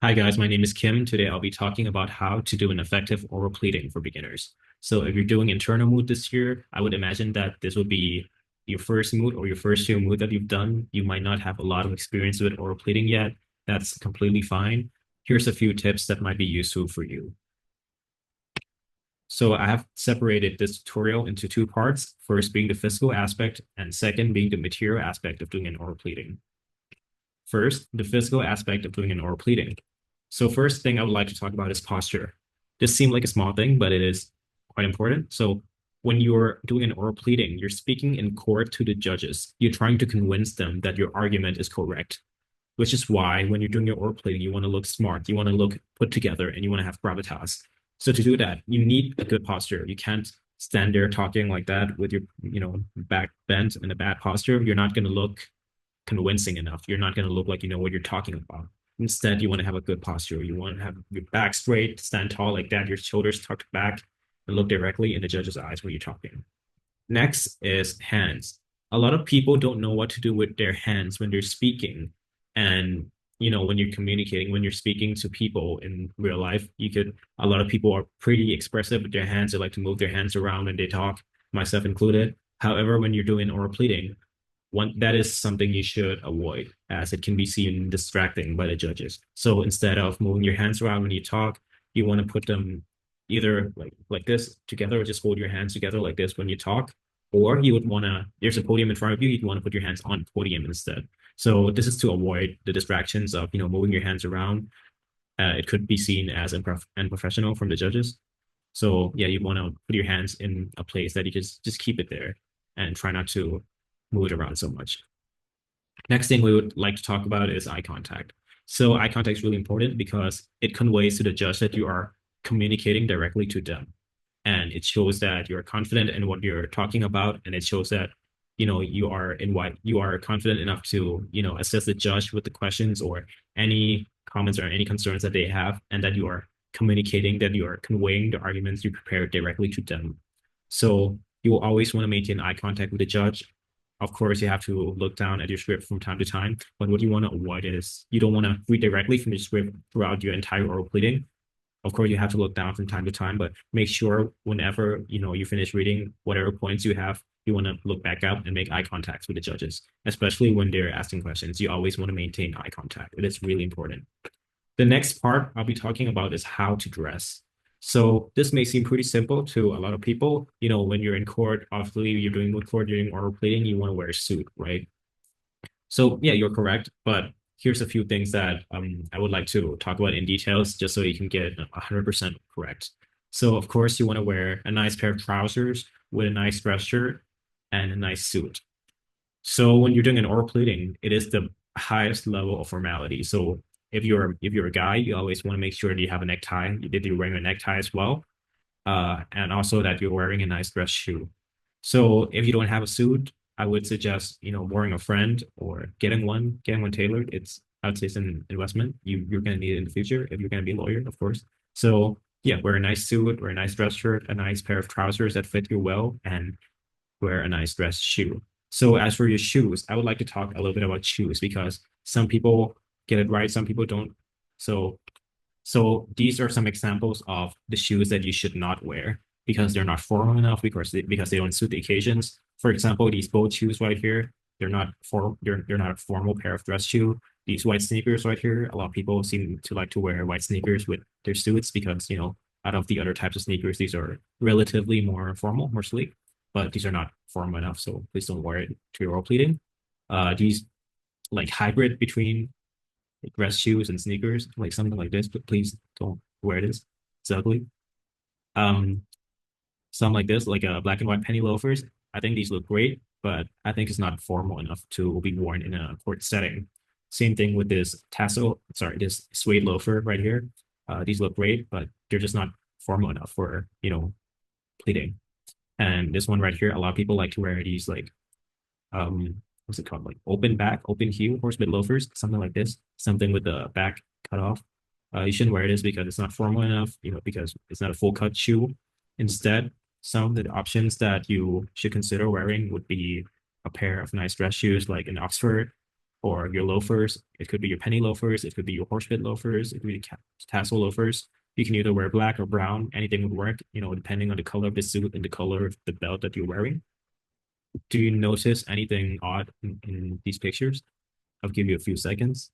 Hi guys, my name is Kim. Today I'll be talking about how to do an effective oral pleading for beginners. So if you're doing internal moot this year, I would imagine that this would be your first moot or your first year moot that you've done. You might not have a lot of experience with oral pleading yet. That's completely fine. Here's a few tips that might be useful for you. So I have separated this tutorial into two parts, first being the physical aspect and second being the material aspect of doing an oral pleading. First, the physical aspect of doing an oral pleading. So first thing I would like to talk about is posture. This seems like a small thing, but it is quite important. So when you're doing an oral pleading, you're speaking in court to the judges. You're trying to convince them that your argument is correct, which is why when you're doing your oral pleading, you want to look smart, you want to look put together, and you want to have gravitas. So to do that, you need a good posture. You can't stand there talking like that with your, back bent in a bad posture. You're not going to look convincing enough. You're not going to look like you know what you're talking about. Instead, you want to have a good posture. You want to have your back straight, stand tall like that, your shoulders tucked back, and look directly in the judge's eyes when you're talking. Next is hands. A lot of people don't know what to do with their hands when they're speaking. And, when you're communicating, when you're speaking to people in real life, a lot of people are pretty expressive with their hands. They like to move their hands around when they talk, myself included. However, when you're doing oral pleading, that is something you should avoid as it can be seen distracting by the judges. So instead of moving your hands around when you talk, you want to put them either like this together or just hold your hands together like this when you talk. Or you would want to, there's a podium in front of you, you'd want to put your hands on the podium instead. So this is to avoid the distractions of, moving your hands around. It could be seen as unprofessional from the judges. So yeah, you want to put your hands in a place that you just keep it there and try not to move it around so much. Next thing we would like to talk about is eye contact. So eye contact is really important because it conveys to the judge that you are communicating directly to them. And it shows that you're confident in what you're talking about. And it shows that, you are confident enough to, assess the judge with the questions or any comments or any concerns that they have, and that you are communicating, that you are conveying the arguments you prepared directly to them. So you will always want to maintain eye contact with the judge. Of course, you have to look down at your script from time to time, but what you want to avoid is you don't want to read directly from the script throughout your entire oral pleading. Of course, you have to look down from time to time, but make sure whenever you finish reading whatever points you have, you want to look back up and make eye contact with the judges, especially when they're asking questions. You always want to maintain eye contact. It is really important. The next part I'll be talking about is how to dress. So this may seem pretty simple to a lot of people. When you're in court, obviously you're doing moot court, you're doing oral pleading, you want to wear a suit, right? So yeah, you're correct. But here's a few things that I would like to talk about in details just so you can get 100% correct. So of course you want to wear a nice pair of trousers with a nice dress shirt and a nice suit. So when you're doing an oral pleading, it is the highest level of formality. So if you're a guy, you always want to make sure that you have a necktie, that you're wearing a necktie as well, and also that you're wearing a nice dress shoe. So if you don't have a suit, I would suggest wearing a friend or getting one tailored. I would say it's an investment you're going to need it in the future if you're going to be a lawyer, of course. So yeah, wear a nice suit, wear a nice dress shirt, a nice pair of trousers that fit you well, and wear a nice dress shoe. So as for your shoes, I would like to talk a little bit about shoes because some people get it right, some people don't. So so these are some examples of the shoes that you should not wear because they're not formal enough because they don't suit the occasions. For example, these boat shoes right here, they're not a formal pair of dress shoe. These white sneakers right here, a lot of people seem to like to wear white sneakers with their suits because, out of the other types of sneakers, these are relatively more formal, more sleek, but these are not formal enough. So please don't wear it to your role pleading. These like hybrid between like dress shoes and sneakers, like something like this, but please don't wear this. It's ugly. Um, some like this, like a black and white penny loafers. I think these look great, but I think it's not formal enough to be worn in a court setting. Same thing with this suede loafer right here. These look great, but they're just not formal enough for, pleading. And this one right here, a lot of people like to wear these like what's it called? Like open back, open heel horseback loafers, something like this, something with the back cut off. You shouldn't wear this because it's not formal enough, because it's not a full cut shoe. Instead, some of the options that you should consider wearing would be a pair of nice dress shoes like an Oxford, or your loafers. It could be your penny loafers. It could be your horsebit loafers. It could be tassel loafers. You can either wear black or brown. Anything would work, depending on the color of the suit and the color of the belt that you're wearing. Do you notice anything odd in these pictures? I'll give you a few seconds.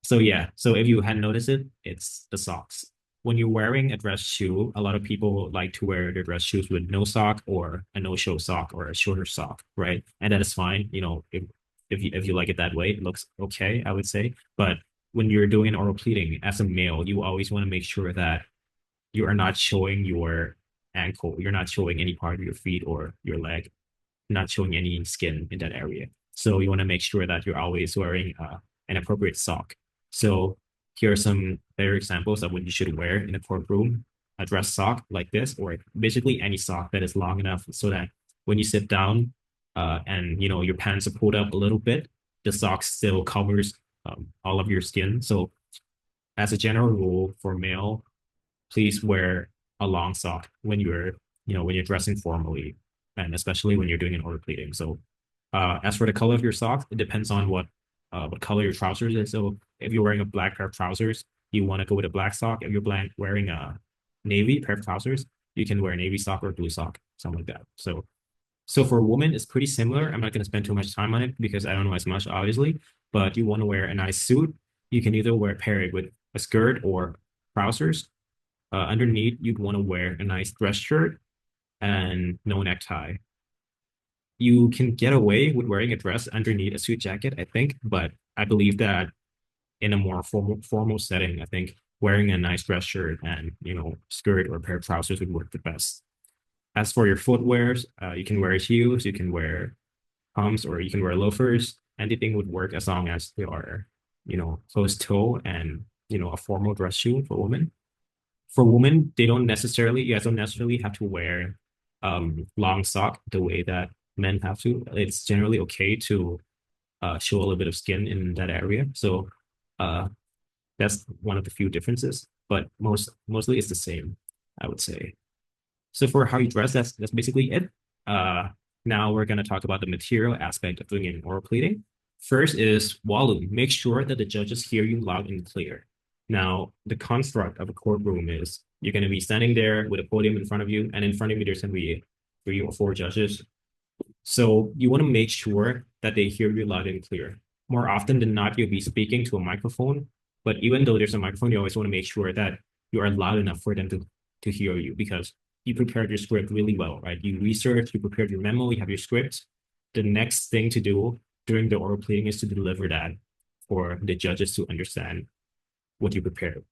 So yeah, so if you hadn't noticed it, it's the socks. When you're wearing a dress shoe, a lot of people like to wear their dress shoes with no sock or a no-show sock or a shorter sock, right? And that is fine. If you like it that way, it looks okay, I would say. But when you're doing an oral pleading as a male, you always want to make sure that you are not showing your ankle, you're not showing any part of your feet or your leg, not showing any skin in that area. So you want to make sure that you're always wearing an appropriate sock. So here are some better examples of what you should wear in a courtroom. A dress sock like this, or basically any sock that is long enough so that when you sit down and your pants are pulled up a little bit, the sock still covers all of your skin. So as a general rule for male, please wear a long sock when you're dressing formally, and especially when you're doing an oral pleading. So as for the color of your socks, it depends on what color your trousers is. So if you're wearing a black pair of trousers, you want to go with a black sock. If you're wearing a navy pair of trousers, you can wear a navy sock or a blue sock, something like that. So for a woman, it's pretty similar. I'm not going to spend too much time on it because I don't know as much, obviously. But you want to wear a nice suit. You can either pair it with a skirt or trousers. Underneath, you'd want to wear a nice dress shirt and no necktie. You can get away with wearing a dress underneath a suit jacket, I think, but I believe that in a more formal setting, I think wearing a nice dress shirt and skirt or a pair of trousers would work the best. As for your footwear, you can wear heels, you can wear pumps, or you can wear loafers. Anything would work as long as they are, closed toe and a formal dress shoe for women. For women, you guys don't necessarily have to wear long sock the way that men have to. It's generally okay to show a little bit of skin in that area. So uh, that's one of the few differences, but mostly it's the same, I would say. So for how you dress, that's basically it. Uh, Now we're going to talk about the material aspect of doing an oral pleading. First is volume. Make sure that the judges hear you loud and clear. Now, the construct of a courtroom is you're going to be standing there with a podium in front of you, and in front of you, there's going to be 3 or 4 judges. So you want to make sure that they hear you loud and clear. More often than not, you'll be speaking to a microphone, but even though there's a microphone, you always want to make sure that you are loud enough for them to hear you because you prepared your script really well, right? You researched, you prepared your memo, you have your script. The next thing to do during the oral pleading is to deliver that for the judges to understand what you prepared.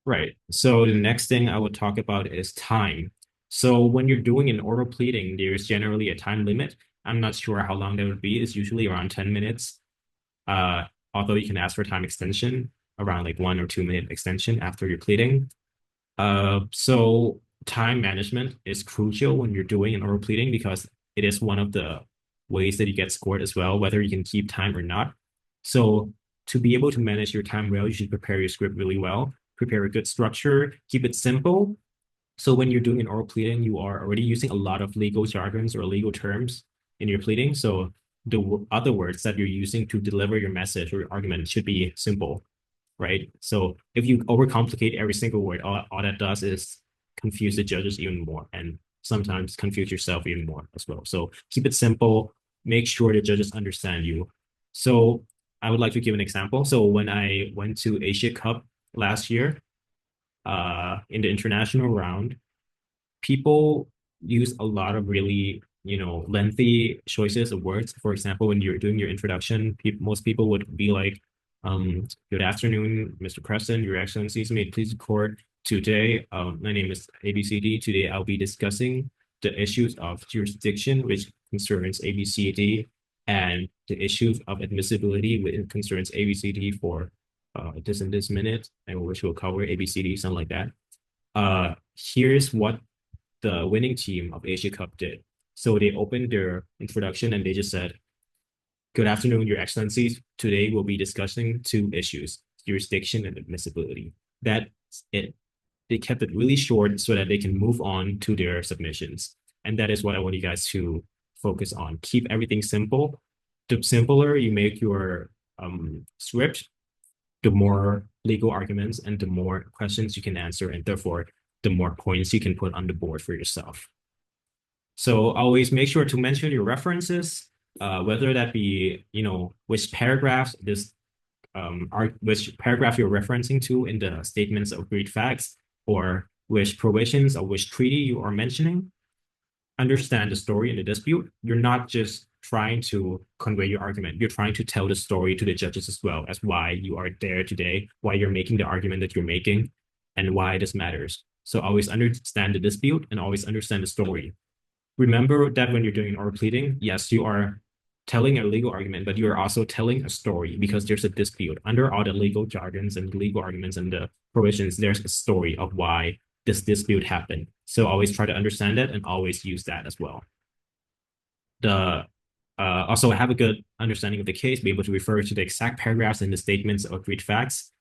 Right. So the next thing I would talk about is time. So when you're doing an oral pleading, there's generally a time limit. I'm not sure how long that would be. It's usually around 10 minutes. Uh, Although you can ask for time extension, around like 1 or 2 minute extension after your pleading. So time management is crucial when you're doing an oral pleading because it is one of the ways that you get scored as well, whether you can keep time or not. So to be able to manage your time well, you should prepare your script really well, prepare a good structure, keep it simple. So when you're doing an oral pleading, you are already using a lot of legal jargons or legal terms in your pleading. So the other words that you're using to deliver your message or your argument should be simple, right? So if you overcomplicate every single word, all that does is confuse the judges even more and sometimes confuse yourself even more as well. So keep it simple, make sure the judges understand you. So I would like to give an example. So when I went to Asia Cup last year, in the international round, people use a lot of really, lengthy choices of words. For example, when you're doing your introduction, most people would be like, good afternoon, Mr. Preston, Your Excellencies, may it please the court. Today, my name is ABCD. Today, I'll be discussing the issues of jurisdiction, which concerns ABCD, and the issues of admissibility, which concerns ABCD for this and this minute, and which will cover ABCD, something like that. Here's what the winning team of Asia Cup did. So they opened their introduction and they just said, good afternoon, Your Excellencies. Today we'll be discussing 2 issues, jurisdiction and admissibility. That's it. They kept it really short so that they can move on to their submissions. And that is what I want you guys to focus on. Keep everything simple. The simpler you make your script, the more legal arguments and the more questions you can answer, and therefore the more points you can put on the board for yourself. So always make sure to mention your references, whether that be, which paragraphs which paragraph you're referencing to in the statements of agreed facts, or which provisions or which treaty you are mentioning. Understand the story in the dispute. You're not just trying to convey your argument. You're trying to tell the story to the judges as well as why you are there today, why you're making the argument that you're making, and why this matters. So always understand the dispute and always understand the story. Remember that when you're doing oral pleading, yes, you are telling a legal argument, but you're also telling a story because there's a dispute. Under all the legal jargons and legal arguments and the provisions, there's a story of why this dispute happened. So always try to understand it and always use that as well. Also have a good understanding of the case, be able to refer to the exact paragraphs in the statements of agreed facts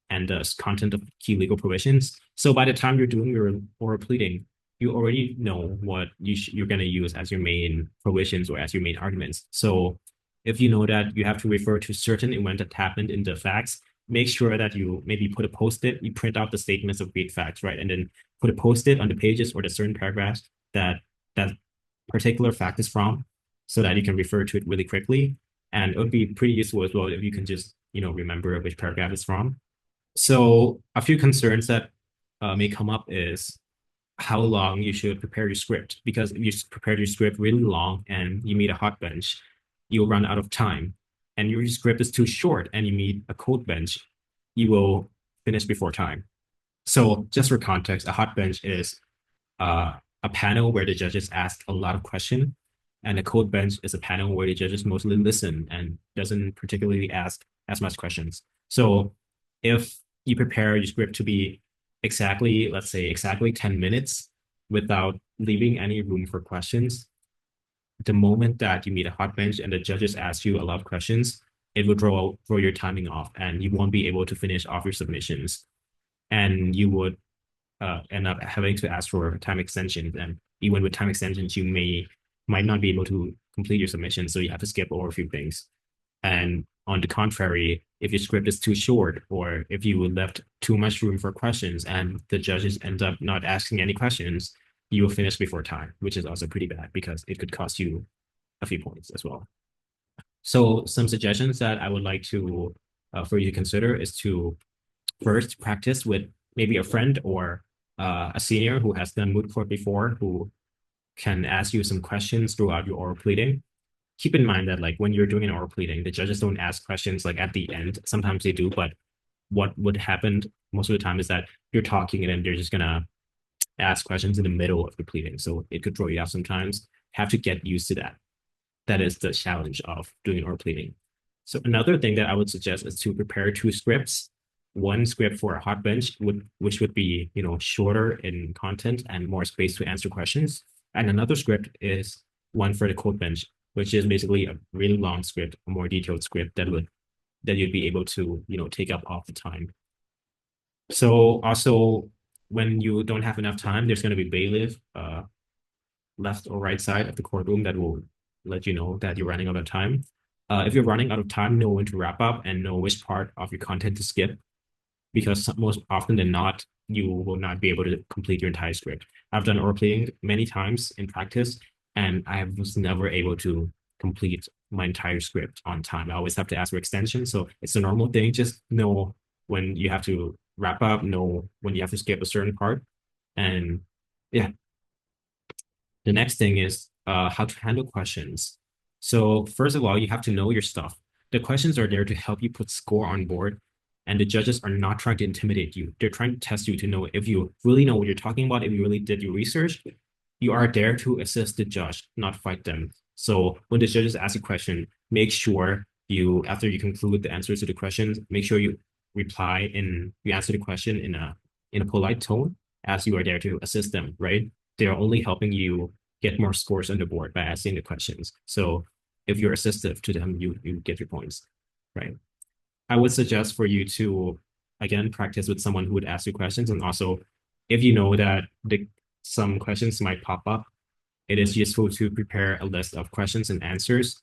and the content of key legal provisions. So by the time you're doing your oral pleading, you already know what you're going to use as your main provisions or as your main arguments. So if you know that you have to refer to certain event that happened in the facts, make sure that you maybe put a post-it, you print out the statements of agreed facts, right? And then put a post-it on the pages or the certain paragraphs that that particular fact is from, so that you can refer to it really quickly. And it would be pretty useful as well if you can just, remember which paragraph it's from. So a few concerns that may come up is how long you should prepare your script. Because if you prepare your script really long and you meet a hot bench, you'll run out of time. And your script is too short and you meet a cold bench, you will finish before time. So just for context, a hot bench is a panel where the judges ask a lot of questions, and a cold bench is a panel where the judges mostly listen and doesn't particularly ask as much questions. So if you prepare your script to be exactly, let's say exactly 10 minutes without leaving any room for questions, the moment that you meet a hot bench and the judges ask you a lot of questions, it will throw your timing off and you won't be able to finish off your submissions. And you would end up having to ask for time extensions. And even with time extensions, you might not be able to complete your submission. So you have to skip over a few things. And on the contrary, if your script is too short, or if you left too much room for questions and the judges end up not asking any questions, you will finish before time, which is also pretty bad because it could cost you a few points as well. So some suggestions that I would like to for you to consider is to first practice with maybe a friend or a senior who has done moot court before, who can ask you some questions throughout your oral pleading. Keep in mind that like when you're doing an oral pleading, the judges don't ask questions like at the end. Sometimes they do, but what would happen most of the time is that you're talking and then they're just gonna ask questions in the middle of the pleading. So it could throw you out sometimes. Have to get used to that. That is the challenge of doing oral pleading. So another thing that I would suggest is to prepare two scripts. One script for a hot bench, which would be shorter in content and more space to answer questions. And another script is one for the cold bench, which is basically a really long script, a more detailed script that you'd be able to take up all the time. So also when you don't have enough time, there's going to be bailiff left or right side of the courtroom that will let you know that you're running out of time. If you're running out of time, know when to wrap up and know which part of your content to skip, because most often than not, you will not be able to complete your entire script. I've done oral pleading many times in practice, and I was never able to complete my entire script on time. I always have to ask for extension. So it's a normal thing. Just know when you have to wrap up, know when you have to skip a certain part. And yeah. The next thing is how to handle questions. So first of all, you have to know your stuff. The questions are there to help you put score on board, and the judges are not trying to intimidate you. They're trying to test you to know if you really know what you're talking about, if you really did your research. You are there to assist the judge, not fight them. So when the judges ask a question, make sure after you conclude the answers to the questions, make sure you you answer the question in a polite tone, as you are there to assist them, right? They are only helping you get more scores on the board by asking the questions. So if you're assistive to them, you get your points, right? I would suggest for you to, again, practice with someone who would ask you questions. And also, if you know that some questions might pop up it is useful to prepare a list of questions and answers,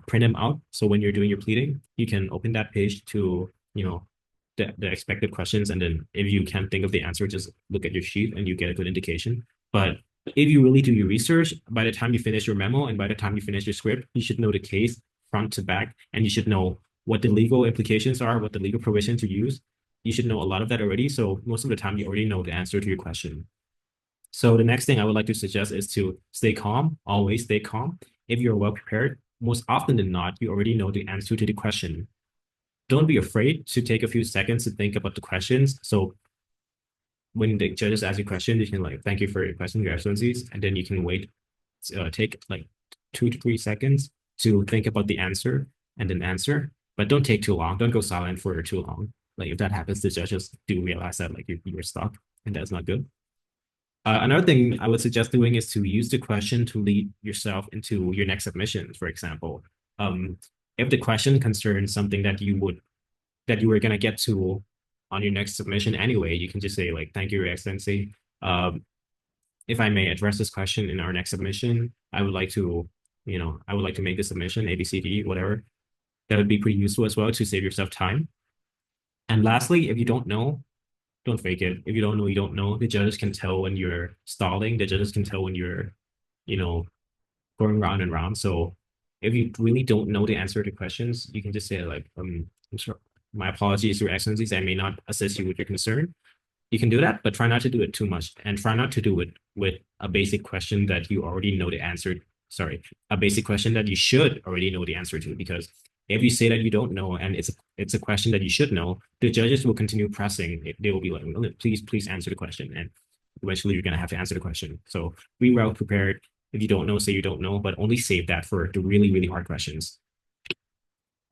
print them out. So when you're doing your pleading, you can open that page to, the expected questions. And then if you can't think of the answer, just look at your sheet and you get a good indication. But if you really do your research, by the time you finish your memo and by the time you finish your script, you should know the case front to back, and you should know what the legal implications are, what the legal provision to use. You should know a lot of that already. So most of the time, you already know the answer to your question. So the next thing I would like to suggest is to stay calm, always stay calm. If you're well prepared, most often than not, you already know the answer to the question. Don't be afraid to take a few seconds to think about the questions. So when the judges ask you a question, you can like, thank you for your question, your excellencies, and then you can wait, take like 2 to 3 seconds to think about the answer and then answer. But don't take too long. Don't go silent for too long. Like if that happens, the judges do realize that like you're stuck, and that's not good. Another thing I would suggest doing is to use the question to lead yourself into your next submission. For example, um, if the question concerns something that you were gonna get to on your next submission anyway, you can just say like, "Thank you, Your Excellency. Um, if I may address this question in our next submission, I would like to, I would like to make the submission A, B, C, D, whatever." That would be pretty useful as well to save yourself time. And lastly, if you don't know, don't fake it. If you don't know, you don't know. The judges can tell when you're stalling. The judges can tell when you're, you know, going round and round. So if you really don't know the answer to questions, you can just say like, I'm sorry, my apologies, Your Excellencies. I may not assist you with your concern. You can do that, but try not to do it too much, and try not to do it with a basic question that you already know the answer. Sorry, a basic question that you should already know the answer to, because if you say that you don't know and it's a question that you should know, the judges will continue pressing. They will be like, "Oh, please answer the question," and eventually you're gonna have to answer the question. So be well prepared. If you don't know, say you don't know, but only save that for the really hard questions.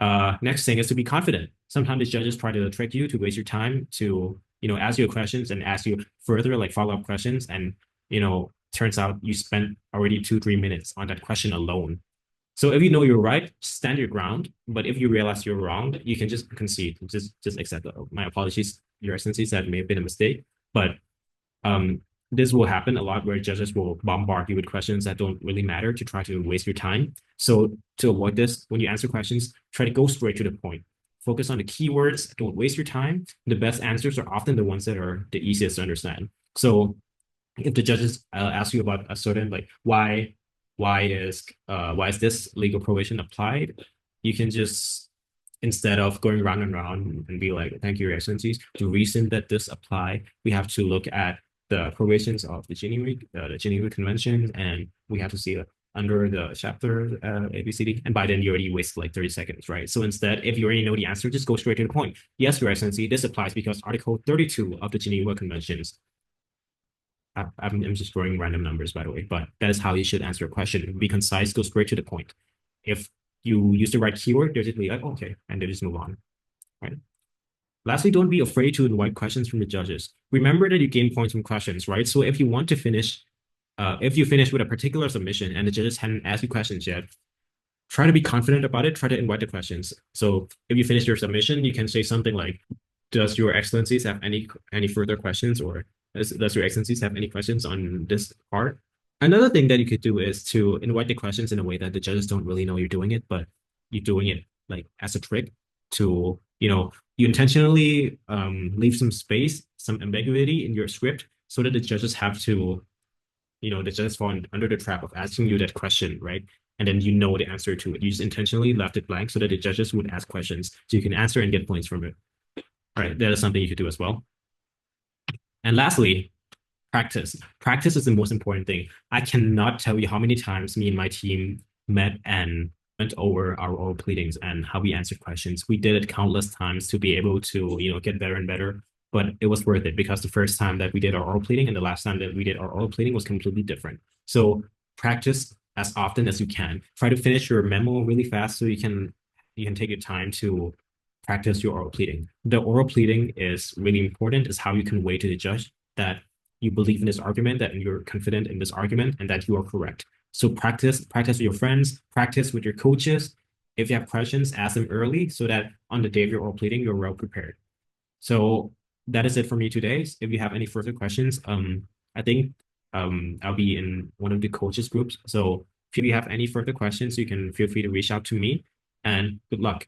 Next thing is to be confident. Sometimes the judges try to trick you to waste your time to, ask you questions and ask you further like follow-up questions. And, turns out you spent already 2, 3 minutes on that question alone. So if you know you're right, stand your ground. But if you realize you're wrong, you can just concede, just accept it. My apologies, Your Excellencies, that may have been a mistake. But um, this will happen a lot where judges will bombard you with questions that don't really matter to try to waste your time. So to avoid this, when you answer questions, try to go straight to the point. Focus on the keywords. Don't waste your time. The best answers are often the ones that are the easiest to understand. So if the judges ask you about a certain like why is this legal provision applied, you can just, instead of going round and round and be like, thank you, Your Excellencies, the reason that this apply, we have to look at the provisions of the Geneva Convention, and we have to see under the chapter ABCD, and by then you already waste like 30 seconds, right? So instead, if you already know the answer, just go straight to the point. Yes, Your Excellency, this applies because Article 32 of the Geneva Conventions. I'm just throwing random numbers, by the way, but that is how you should answer a question. Be concise, go straight to the point. If you use the right keyword, they'll just be like, okay, and they just move on, right? Lastly, don't be afraid to invite questions from the judges. Remember that you gain points from questions, right? So if you want to finish, if you finish with a particular submission and the judges hadn't asked you questions yet, try to be confident about it. Try to invite the questions. So if you finish your submission, you can say something like, does Your Excellencies have any further questions, or does Your Excellencies have any questions on this part? Another thing that you could do is to invite the questions in a way that the judges don't really know you're doing it, but you're doing it like as a trick to, you intentionally leave some space, some ambiguity in your script so that the judges have to, the judges fall under the trap of asking you that question, right? And then you know the answer to it. You just intentionally left it blank so that the judges would ask questions so you can answer and get points from it. All right, that is something you could do as well. And lastly, practice. Practice is the most important thing. I cannot tell you how many times me and my team met and went over our oral pleadings and how we answered questions. We did it countless times to be able to, get better and better. But it was worth it because the first time that we did our oral pleading and the last time that we did our oral pleading was completely different. So practice as often as you can. Try to finish your memo really fast so you can take your time to practice your oral pleading. The oral pleading is really important. Is how you convey to the judge that you believe in this argument, that you're confident in this argument, and that you are correct. So practice with your friends, practice with your coaches. If you have questions, ask them early so that on the day of your oral pleading, you're well prepared. So that is it for me today. If you have any further questions, I think I'll be in one of the coaches groups. So if you have any further questions, you can feel free to reach out to me, and good luck.